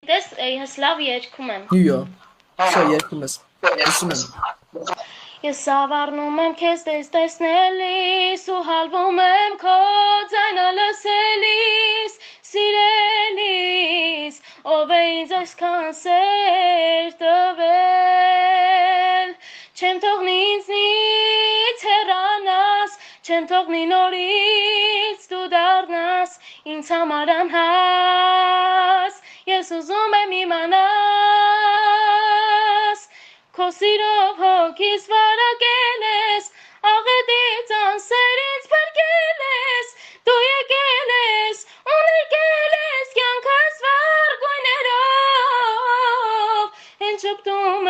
Դες ես լավ երգում եմ։ Յո, սա երգում ես, լսում եմ։ Ես ավառնում եմ քեզ տեսնելիս ու հալվում եմ քո ձայնը լսելիս, սիրելիս, ով է ինձ այսքան սեր տվել, չեմ թողնի ինձնից հեռանաս, չեմ թողնի նորից դու դառնաս ինձ համար անհաս, ես ուզում եմ իմանաս, քո սիրով հոգիս վարակել ես, աղետից անսեր ինձ փրկել ես, դու եկել ես ու ներկել ես կյանքս վառ գույներով, հենց շփթում